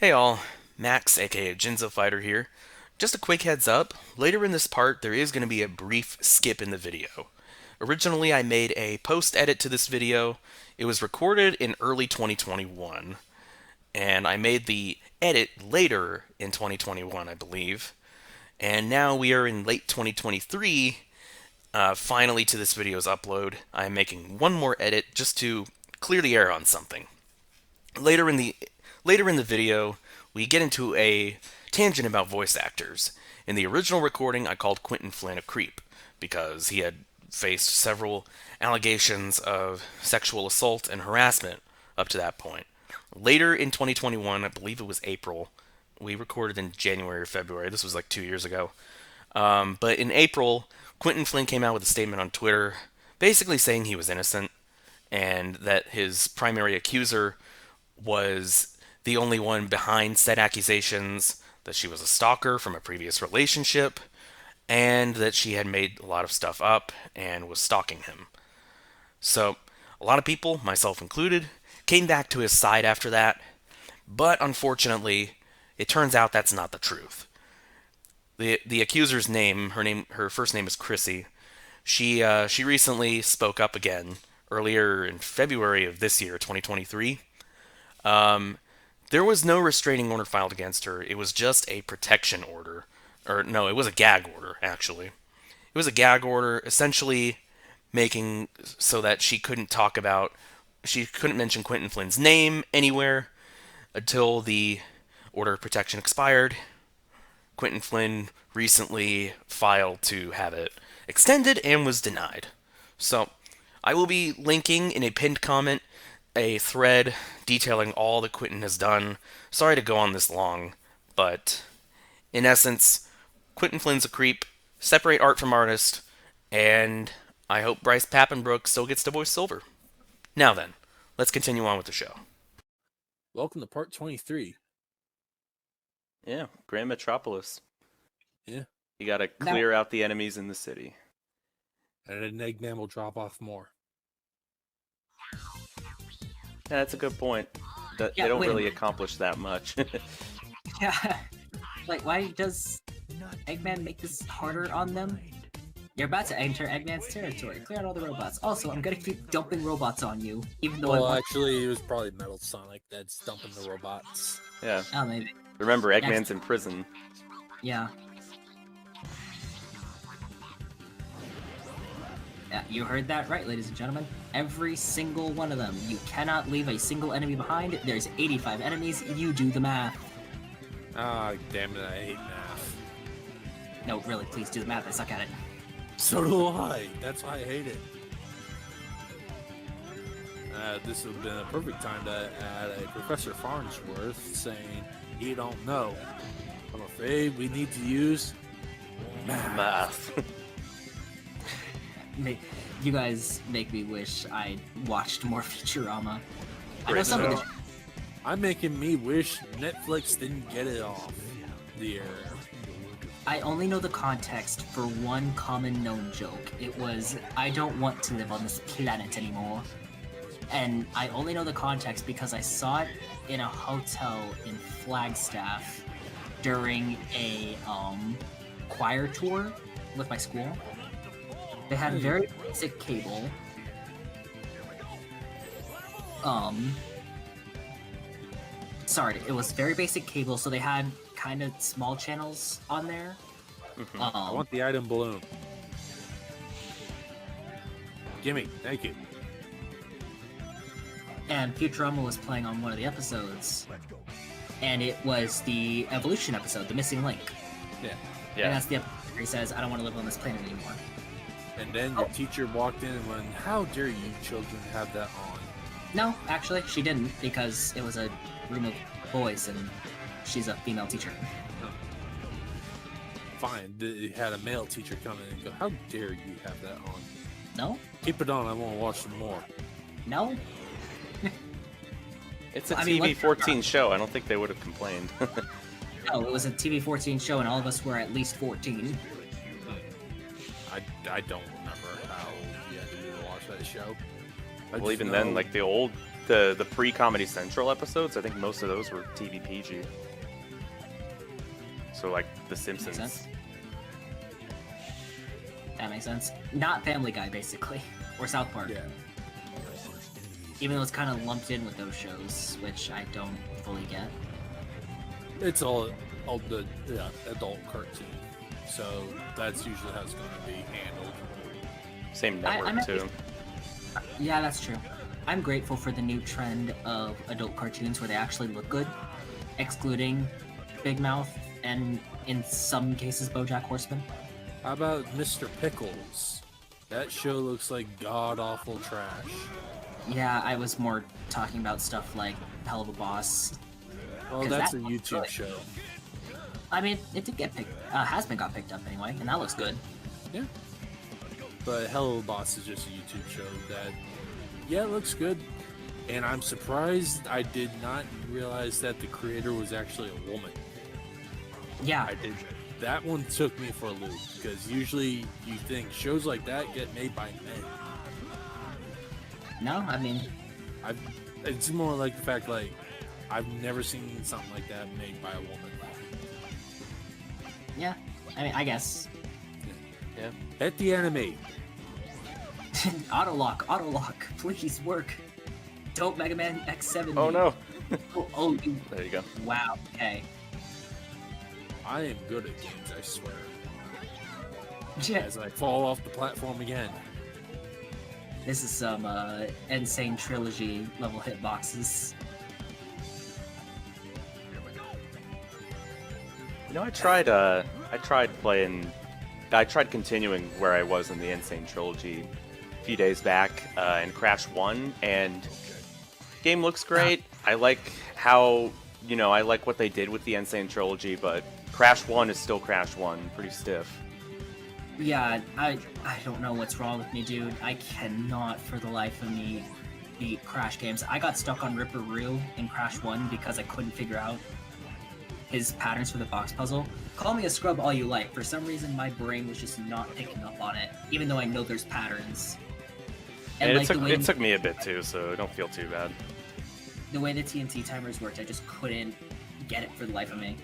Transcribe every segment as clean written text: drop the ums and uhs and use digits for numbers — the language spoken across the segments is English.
Hey all, Max aka Jinzo Fighter here. Just a quick heads up, later in this part there is going to be a brief skip in the video. Originally I made a post edit to this video. It was recorded in early 2021, and I made the edit later in 2021, I believe. And now we are in late 2023, finally to this video's upload. I'm making one more edit just to clear the air on something. Later in the later in the video, we get into a tangent about voice actors. In the original recording, I called Quentin Flynn a creep because he had faced several allegations of sexual assault and harassment up to that point. Later in 2021, I believe it was April, we recorded in January or February. This was like 2 years ago. But in April, Quentin Flynn came out with a statement on Twitter basically saying he was innocent and that his primary accuser was the only one behind said accusations, that she was a stalker from a previous relationship, and that she had made a lot of stuff up and was stalking him. So, a lot of people, myself included, came back to his side after that, but unfortunately, it turns out that's not the truth. The accuser's her first name is Chrissy. She recently spoke up again earlier in February of this year, 2023. There was no restraining order filed against her. It was just a protection order. Or, no, it was a gag order, actually. It was a gag order, essentially making so that she couldn't mention Quentin Flynn's name anywhere until the order of protection expired. Quentin Flynn recently filed to have it extended and was denied. So, I will be linking in a pinned comment a thread detailing all that Quentin has done. Sorry to go on this long, but in essence, Quentin Flynn's a creep. Separate art from artist, and I hope Bryce Papenbrook still gets to voice Silver. Now then, let's continue on with the show. Welcome to part 23. Yeah, Grand Metropolis. Yeah. You gotta clear out the enemies in the city. And an Eggman will drop off more. Yeah, that's a good point. They don't really accomplish that much. Yeah. Like, why does Eggman make this harder on them? You're about to enter Eggman's territory. Clear out all the robots. Also, I'm gonna keep dumping robots on you, even though well, actually, it was probably Metal Sonic that's dumping the robots. Yeah. Oh, maybe. Remember, Eggman's in prison. Yeah. Yeah, you heard that right, ladies and gentlemen. Every single one of them. You cannot leave a single enemy behind. There's 85 enemies. You do the math. Ah, damn it, I hate math. No, really, please do the math. I suck at it. So do I. That's why I hate it. This would have been a perfect time to add a Professor Farnsworth saying, "You don't know. I'm afraid we need to use math." You guys make me wish I watched more Futurama. I know some of the... I'm making me wish Netflix didn't get it off the air. I only know the context for one common known joke. It was, I don't want to live on this planet anymore. And I only know the context because I saw it in a hotel in Flagstaff during a choir tour with my school. They had very basic cable. Sorry, it was very basic cable, so they had kind of small channels on there. Mm-hmm. I want the item balloon. Gimme, thank you. And Futurama was playing on one of the episodes. And it was the Evolution episode, the missing link. Yeah. And that's the episode where he says, I don't want to live on this planet anymore. And then your teacher walked in and went, "How dare you children have that on?" No, actually, she didn't, because it was a room of boys, and she's a female teacher. Oh. Fine, they had a male teacher come in and go, "How dare you have that on?" No? Keep it on, I want to watch some more. No? It's a TV-14 show. I don't think they would have complained. No, it was a TV-14 show, and all of us were at least 14. I don't remember how you had to watch that show. Well, even then, like the old the pre-Comedy Central episodes, I think most of those were TV PG. So like The Simpsons. Makes sense. That makes sense. Not Family Guy, basically, or South Park. Yeah. Even though it's kind of lumped in with those shows, which I don't fully get. It's all the adult cartoon, so that's usually how it's going to be handled. Same network too. Yeah, that's true. I'm grateful for the new trend of adult cartoons where they actually look good, excluding Big Mouth and, in some cases, BoJack Horseman. How about Mr. Pickles? That show looks like god-awful trash. Yeah, I was more talking about stuff like Hell of a Boss. Well, 'Cause that's a that looks YouTube good. show. I mean, it did get picked. Got picked up anyway, and that looks good. Yeah. But Hello Boss is just a YouTube show that, yeah, it looks good. And I'm surprised I did not realize that the creator was actually a woman. Yeah, I did. That one took me for a loop, because usually you think shows like that get made by men. no, I mean, It's more like the fact, like, I've never seen something like that made by a woman. yeah. I mean, I guess. Yeah. Hit the enemy. Auto lock, please work. Don't Mega Man X7. Oh me. no. Oh, you. There you go. Wow. Okay. I am good at games, I swear. Yeah. As I fall off the platform again. This is some insane trilogy level hitboxes. You know, I tried continuing where I was in the Insane Trilogy a few days back in Crash 1, and game looks great. I like how, I like what they did with the Insane Trilogy, but Crash 1 is still Crash 1, pretty stiff. Yeah, I don't know what's wrong with me, dude. I cannot for the life of me beat Crash games. I got stuck on Ripper Roo in Crash 1 because I couldn't figure out his patterns for the box puzzle. Call me a scrub all you like. For some reason, my brain was just not picking up on it, even though I know there's patterns. And like, it took me a bit too, so don't feel too bad. The way the TNT timers worked, I just couldn't get it for the life of me.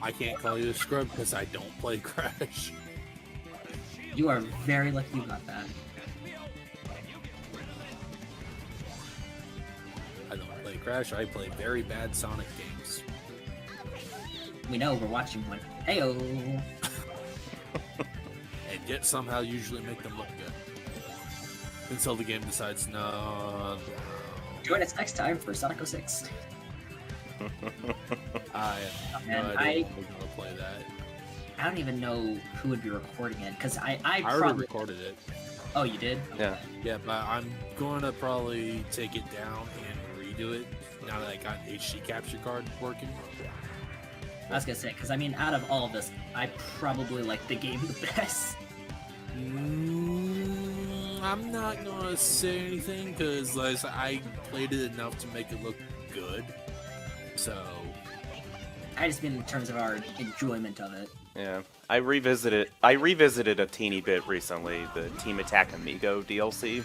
I can't call you a scrub because I don't play Crash. You are very lucky you got that. I don't play Crash, I play very bad Sonic games. We know, we're watching one. Heyo! And yet somehow usually make them look good. Until the game decides, no. Join us next time for Sonic 06. I have no And idea when we're going to play that. I don't even know who would be recording it, because I I already probably... recorded it. Oh, you did? Yeah. Yeah, but I'm going to probably take it down and redo it now that I got an HD capture card working. I was gonna say, because I mean, out of all of this, I probably like the game the best. I'm not going to say anything because I played it enough to make it look good. So, I just mean in terms of our enjoyment of it. Yeah. I revisited a teeny bit recently, the Team Attack Amigo DLC.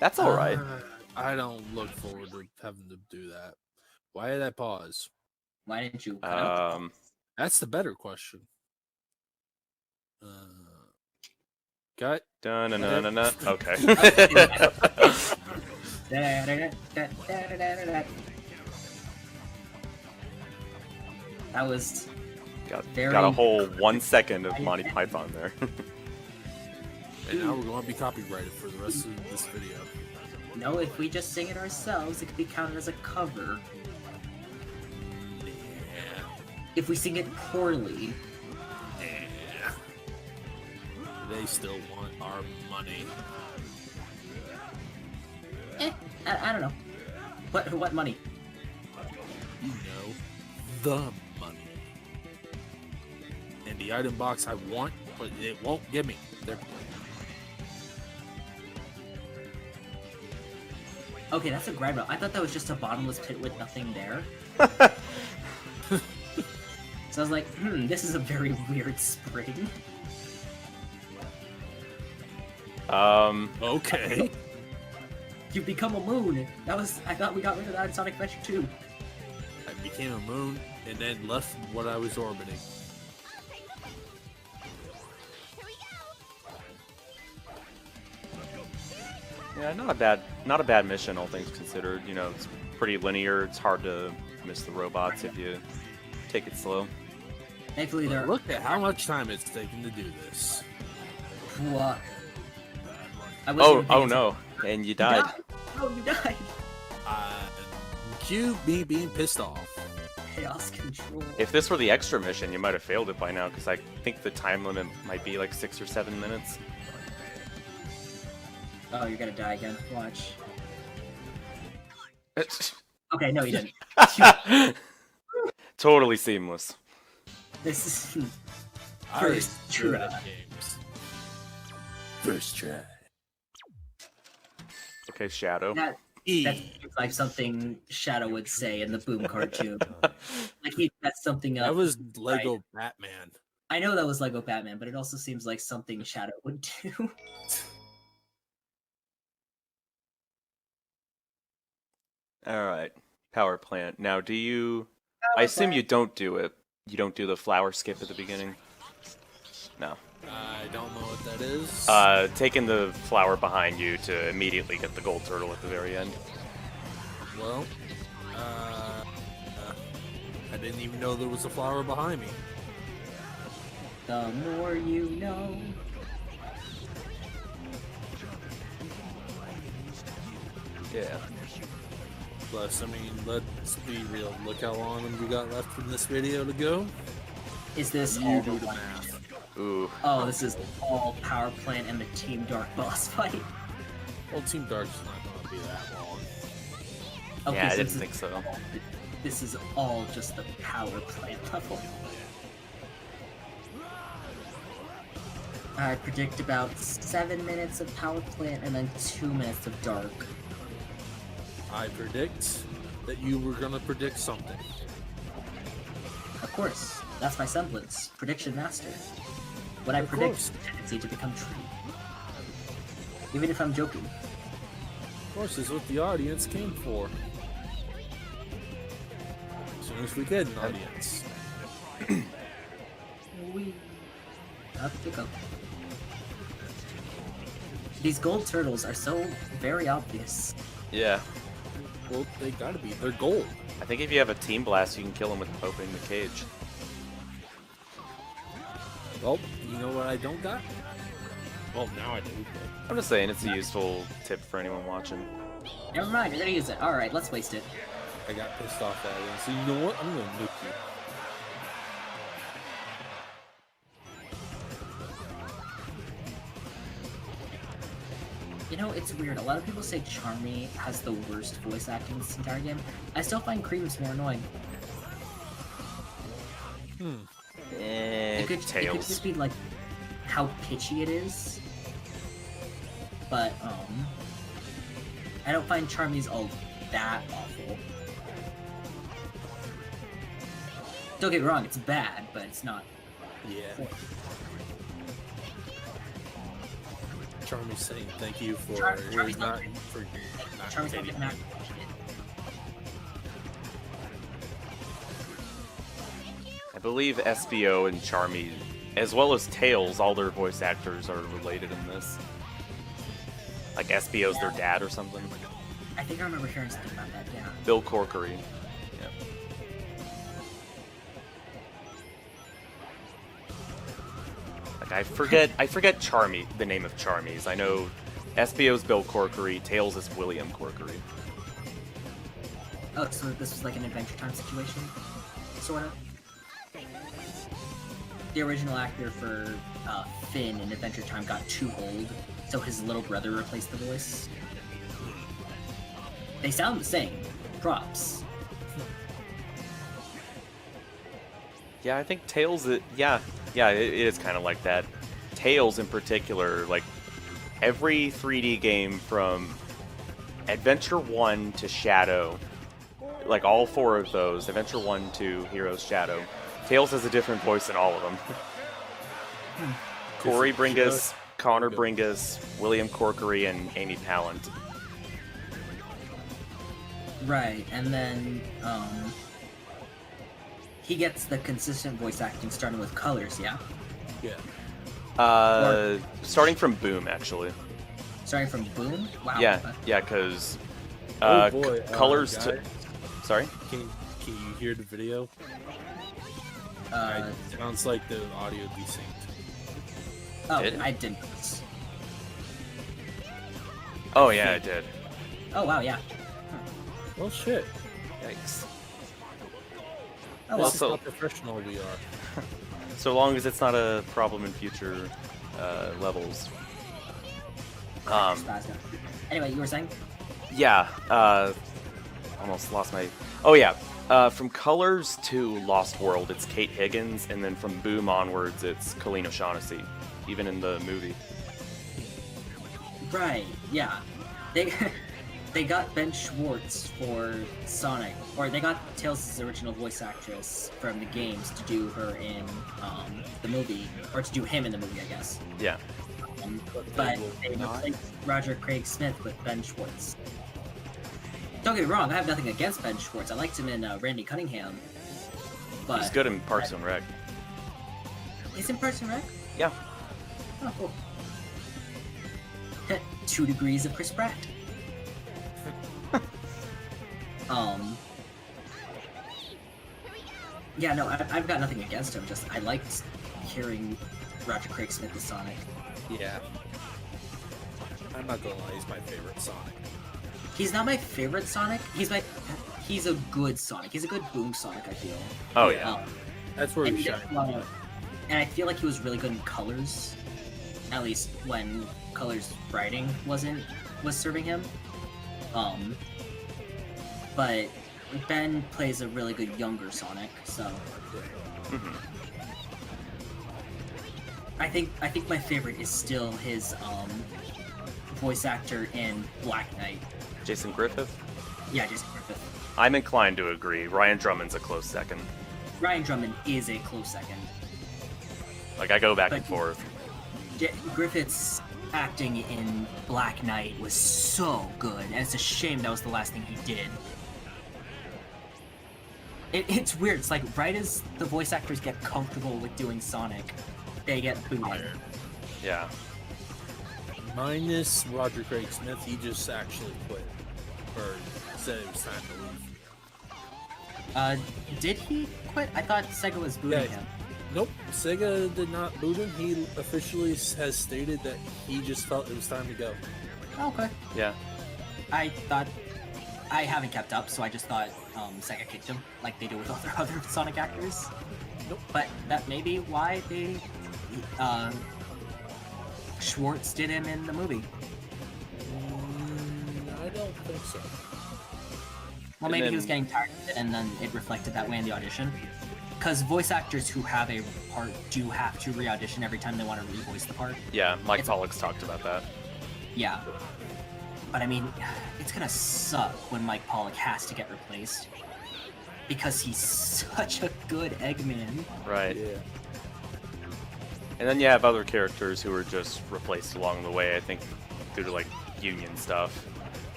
That's alright. I don't look forward to having to do that. Why did I pause? Why didn't you cut out the That's the better question. Cut. Dun-na-na-na-na. Okay. That was got very... a whole 1 second of Monty Python there. And now we're going to be copyrighted for the rest of this video. No, if we just sing it ourselves, it could be counted as a cover. Yeah. If we sing it poorly. Yeah. They still want our money. I don't know. What money? You know, the money. And the item box I want, but it won't give me. There. Okay, that's a grind rail. I thought that was just a bottomless pit with nothing there. So I was like, this is a very weird spring. Okay. You become a moon. I thought we got rid of that in Sonic Adventure 2. I became a moon and then left what I was orbiting. Yeah, not a bad mission, all things considered. You know, it's pretty linear. It's hard to miss the robots if you take it slow. Thankfully, there. Look at how much time it's taken to do this. What? Oh no! And you died. Oh, you died. Cue me being pissed off. Chaos control. If this were the extra mission, you might have failed it by now, because I think the time limit might be like 6 or 7 minutes. Oh, you're gonna die again. Watch. Okay, no, you didn't. Totally seamless. This is First try. games. First try. Okay, Shadow. That seems like something Shadow would say in the Boom cartoon. Like that's something else. That was Lego Batman. I know that was Lego Batman, but it also seems like something Shadow would do. Alright. Power plant. Now, do you... I assume you don't do it. You don't do the flower skip at the beginning? No. I don't know what that is. Taking the flower behind you to immediately get the gold turtle at the very end. Well, I didn't even know there was a flower behind me. The more you know. Yeah. Plus, I mean, let's be real. Look how long we got left in this video to go. Is this You all do the one? math. Ooh. Oh, this is all Power Plant and the Team Dark boss fight. Well, Team Dark's not going to be that long. Okay, Yeah, I so didn't this is think so. This is all just the Power Plant level. I predict about 7 minutes of Power Plant and then 2 minutes of Dark. I predict that you were going to predict something. Of course, that's my semblance. Prediction master. What I Of predict course. is a tendency to become true. Even if I'm joking. Of course, is what the audience came for. As soon as we get an audience. We have to go. These gold turtles are so very obvious. Yeah. Well, they gotta be. They're gold. I think if you have a team blast, you can kill him with opening the cage. Well, you know what I don't got? Well, now I do. But I'm just saying, it's a useful tip for anyone watching. Never mind, you're gonna use it. Alright, let's waste it. I got pissed off at it. So you know what? I'm gonna nuke you. You know, it's weird. A lot of people say Charmy has the worst voice acting in this entire game. I still find Creams more annoying. It could Tails. just be like how pitchy it is. But I don't find Charmy's all that awful. Don't get me wrong, it's bad, but it's not. Yeah. Charmy's saying thank you for Charmy's not Charmy's not getting that. I believe Espio and Charmy, as well as Tails, all their voice actors are related in this. Like Espio's their dad or something. I think I remember hearing something about that, yeah. Bill Corkery. Yeah. Like I forget Charmy, the name of Charmy's. I know Espio's Bill Corkery, Tails is William Corkery. Oh, so this was like an Adventure Time situation? Sort of? The original actor for Finn in Adventure Time got too old, so his little brother replaced the voice. They sound the same. Props. Yeah, I think Tails. Yeah, it is kind of like that. Tails, in particular, like every 3D game from Adventure 1 to Shadow, like all 4 of those, Adventure 1 to Heroes Shadow, Tails has a different voice in all of them. Corey Bringus, Connor Bringus, William Corkery, and Amy Pallant. Right, and then he gets the consistent voice acting starting with Colors, yeah? Yeah. Starting from Boom, actually. Starting from Boom? Wow. Yeah, okay. yeah, because Oh boy, colors. guys, Sorry. can you hear the video? Uh, It sounds like the audio desynced. oh, Did it? I didn't. Oh yeah, I did. Oh, wow, yeah. Well, shit. Yikes. Oh, well. This is Also- how professional we are. So long as it's not a problem in future levels. Anyway, you were saying? Yeah. Almost lost my. Oh yeah. From Colors to Lost World, it's Kate Higgins, and then from Boom onwards, it's Colleen O'Shaughnessy, even in the movie. Right, yeah. They they got Ben Schwartz for Sonic, or they got Tails' original voice actress from the games to do her in the movie, or to do him in the movie, I guess. Yeah. But they replaced Roger Craig Smith with Ben Schwartz. Don't get me wrong, I have nothing against Ben Schwartz. I liked him in Randy Cunningham. But He's good in Parks and Rec. He's in Parks and Rec? Yeah. Oh, cool. 2 degrees of Chris Pratt. Yeah, no, I've got nothing against him. Just I liked hearing Roger Craig Smith as Sonic. Yeah. I'm not gonna lie, he's my favorite Sonic. He's not my favorite Sonic. He's a good Sonic. He's a good Boom Sonic, I feel. Oh yeah. That's where And, he he did shines. a lot of- and I feel like he was really good in Colors. At least when Colors writing was serving him. But Ben plays a really good younger Sonic, so Mhm. I think my favorite is still his voice actor in Black Knight. Jason Griffith. Yeah, Jason Griffith. I'm inclined to agree. Ryan Drummond's a close second. Ryan Drummond is a close second. Like I go back and But- forth. Griffith's acting in Black Knight was so good, and it's a shame that was the last thing he did. It's weird. It's like right as the voice actors get comfortable with doing Sonic, they get booted. Yeah. Minus Roger Craig Smith, he just actually quit. Or said it was time to leave. Did he quit? I thought Sega was booting Yeah. him. Nope, Sega did not boot him. He officially has stated that he just felt it was time to go. Okay. Yeah. I haven't kept up, so I just thought Sega kicked him, like they do with other Sonic actors. Nope. But that may be why they Schwartz did him in the movie. I don't think so. Well, And maybe he then- was getting tired of it, and then it reflected that way in the audition. Because voice actors who have a part do have to re-audition every time they want to re-voice the part. Yeah. Mike It's- Pollock's talked about that. Yeah. But I mean, it's gonna suck when Mike Pollock has to get replaced. Because he's such a good Eggman. Right. Yeah. And then you have other characters who are just replaced along the way, I think, due to, like, union stuff.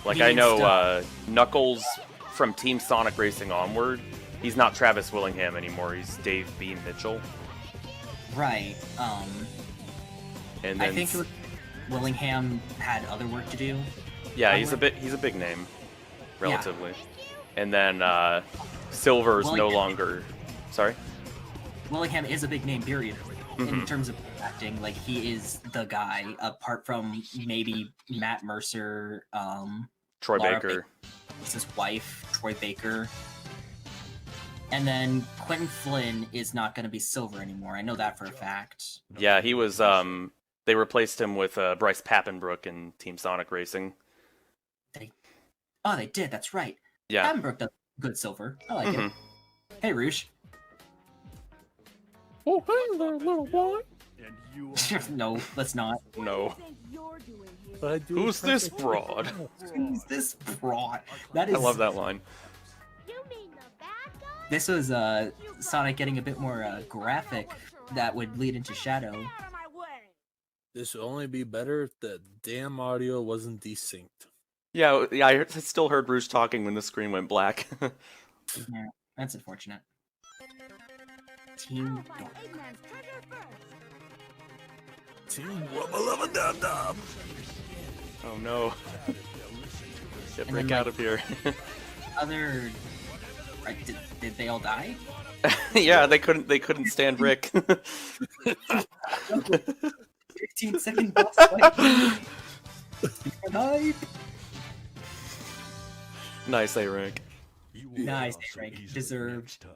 Like, I Union know stuff. Knuckles from Team Sonic Racing onward, he's not Travis Willingham anymore, he's Dave B. Mitchell. Right. And then I think Willingham had other work to do. yeah, he's a big name, relatively. And then Silver's no Willingham- longer... Sorry? Willingham is a big name, period. In Mhm. terms of acting, like, he is the guy, apart from maybe Matt Mercer, Troy Laura Baker. his wife, Troy Baker. And then Quentin Flynn is not going to be Silver anymore. I know that for a fact. Yeah, he was... they replaced him with Bryce Pappenbrook in Team Sonic Racing. Oh, they did. That's right. Yeah. Attenborough does good Silver. I like Mhm. it. Hey, Rouge. Oh, hey there, little boy. No, let's not. No. I do Who's this perfect- broad? Who's this broad? That is. I love that line. This was Sonic getting a bit more graphic. That would lead into Shadow. This would only be better if the damn audio wasn't desynced. Yeah, I still heard Rouge talking when the screen went black. Yeah, that's unfortunate. Team Dog. Team Wubba Lubba Dub Dub. Oh no. Get And Rick then, out of here. Other. Right, did they all die? Yeah, they couldn't stand Rick. 15-second boss fight. Hype. Nice, A-Rank. Nice, Frank. Deserved.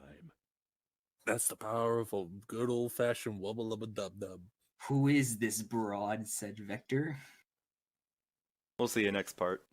That's the power of a good old fashioned Wubba Lubba Dub Dub. Who is this broad? Said Vector. We'll see you next part.